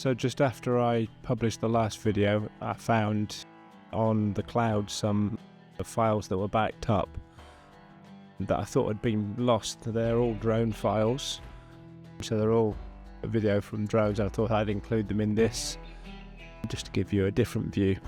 So just after I published the last video, I found on the cloud some files that were backed up that I thought had been lost. They're all drone files, so they're all a video from drones. I thought I'd include them in this just to give you a different view.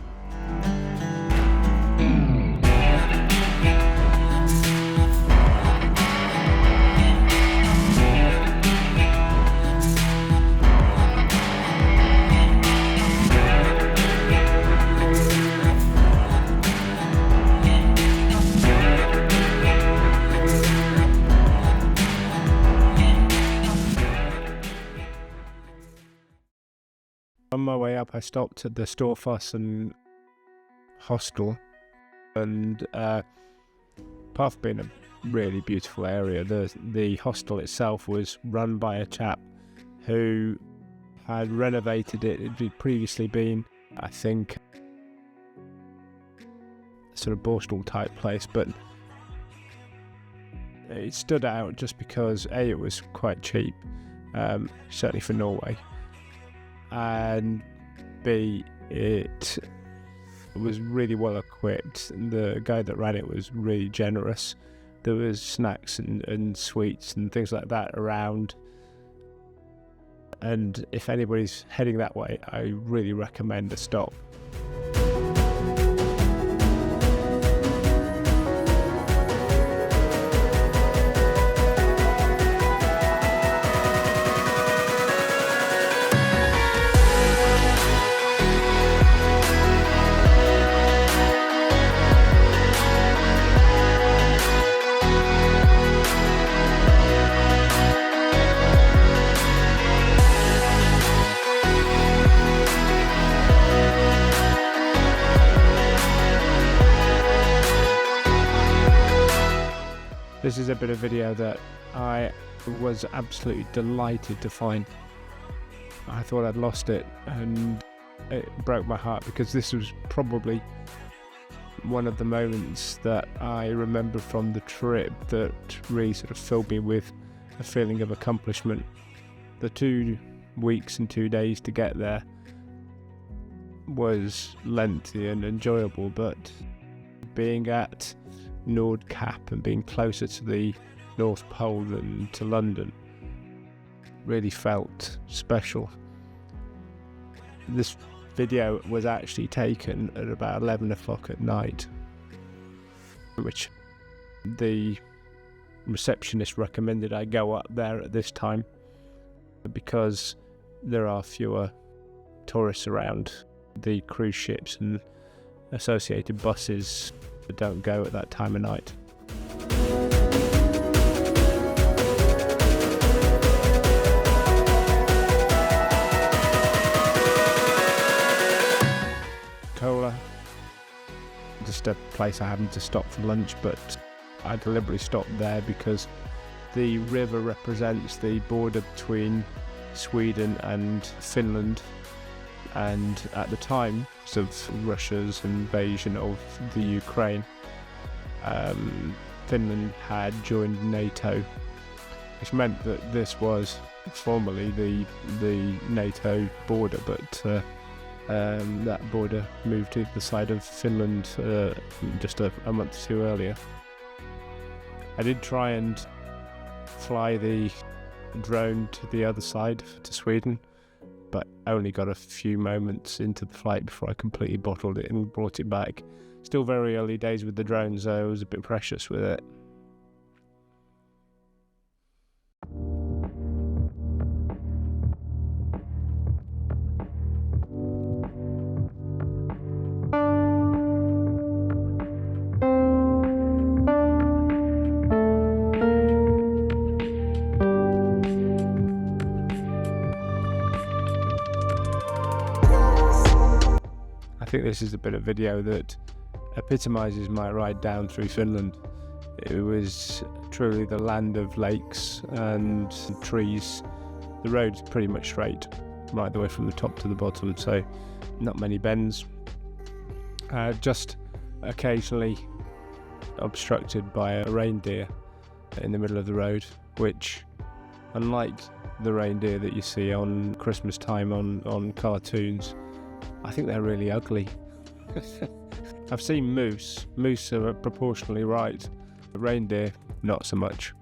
On my way up, I stopped at the Storfuss and hostel, and apart from being a really beautiful area, the hostel itself was run by a chap who had renovated it. It had previously been, I think, a sort of borstal type place, but it stood out just because A, it was quite cheap, certainly for Norway, and B, it was really well equipped. The guy that ran it was really generous. There was snacks and sweets and things like that around, and if anybody's heading that way, I really recommend a stop. This is a bit of video that I was absolutely delighted to find. I thought I'd lost it, and it broke my heart because this was probably one of the moments that I remember from the trip that really sort of filled me with a feeling of accomplishment. The 2 weeks and 2 days to get there was lengthy and enjoyable, but being at Nordkapp and being closer to the North Pole than to London really felt special. This video was actually taken at about 11 o'clock at night, which the receptionist recommended I go up there at this time because there are fewer tourists around. The cruise ships and associated buses that don't go at that time of night. Cola, just a place I happened to stop for lunch, but I deliberately stopped there because the river represents the border between Sweden and Finland, and at the time of Russia's invasion of the Ukraine, Finland had joined NATO, which meant that this was formerly the NATO border, but that border moved to the side of Finland just a month or two earlier. I did try and fly the drone to the other side, to Sweden, but only got a few moments into the flight before I completely bottled it and brought it back. Still very early days with the drone, so I was a bit precious with it. I think this is a bit of video that epitomises my ride down through Finland. It was truly the land of lakes and trees. The road's pretty much straight, right the way from the top to the bottom, so not many bends. Just occasionally obstructed by a reindeer in the middle of the road, which, unlike the reindeer that you see on Christmas time on cartoons. I think they're really ugly. I've seen moose. Moose are proportionally right. Reindeer, not so much.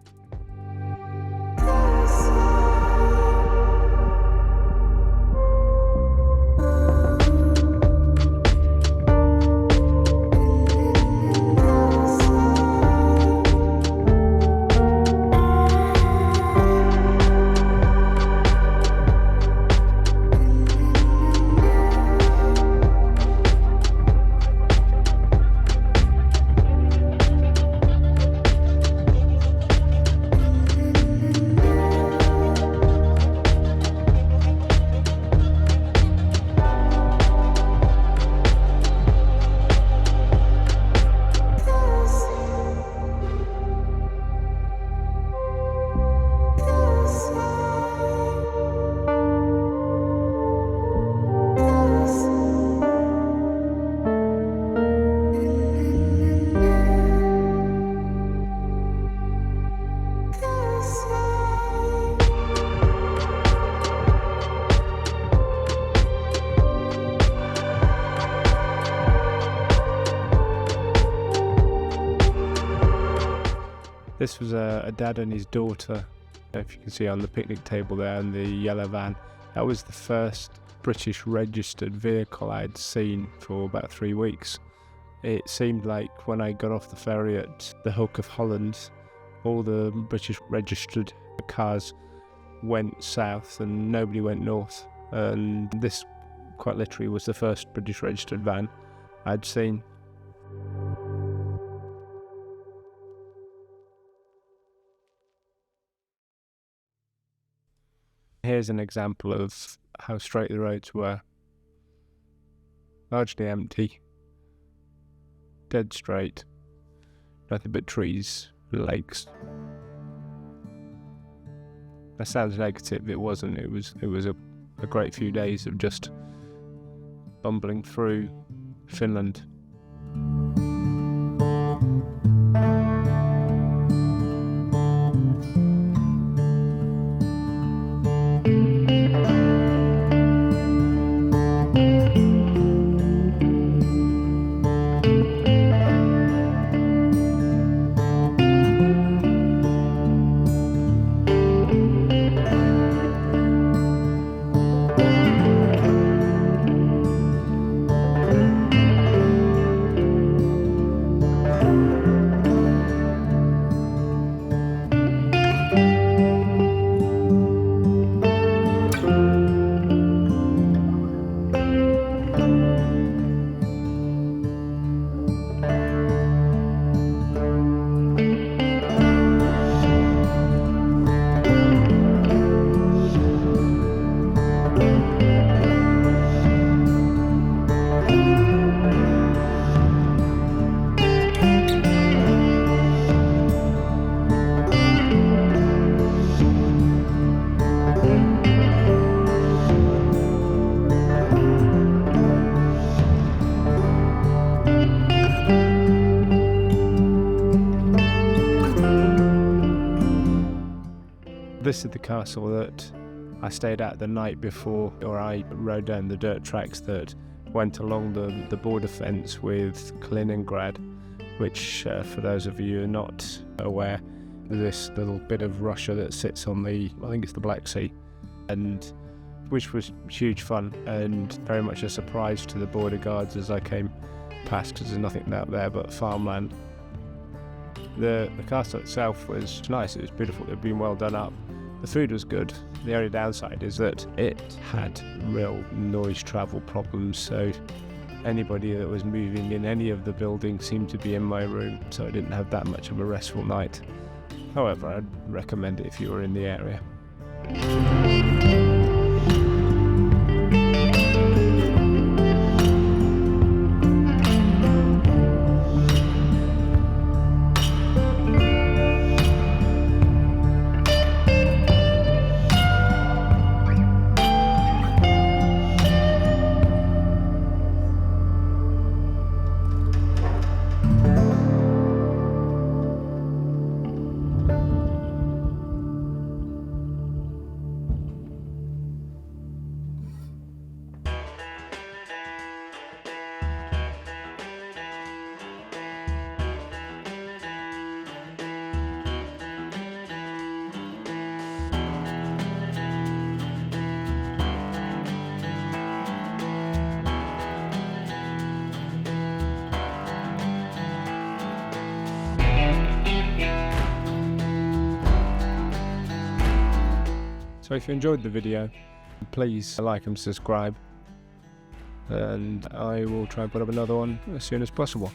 This was a dad and his daughter, if you can see on the picnic table there in the yellow van. That was the first British registered vehicle I'd seen for about 3 weeks. It seemed like when I got off the ferry at the Hook of Holland, all the British registered cars went south and nobody went north. And this quite literally was the first British registered van I'd seen. Here's an example of how straight the roads were. Largely empty, dead straight, nothing but trees and lakes. That sounds negative, it wasn't. It was a great few days of just bumbling through Finland. This is the castle that I stayed at the night before, or I rode down the dirt tracks that went along the border fence with Kaliningrad, which for those of you who are not aware, this little bit of Russia that sits on I think it's the Black Sea, and which was huge fun and very much a surprise to the border guards as I came past, because there's nothing out there but farmland. The castle itself was nice, it was beautiful, it had been well done up. The food was good. The only downside is that it had real noise travel problems, so anybody that was moving in any of the buildings seemed to be in my room, so I didn't have that much of a restful night. However, I'd recommend it if you were in the area. So if you enjoyed the video, please like and subscribe, and I will try and put up another one as soon as possible.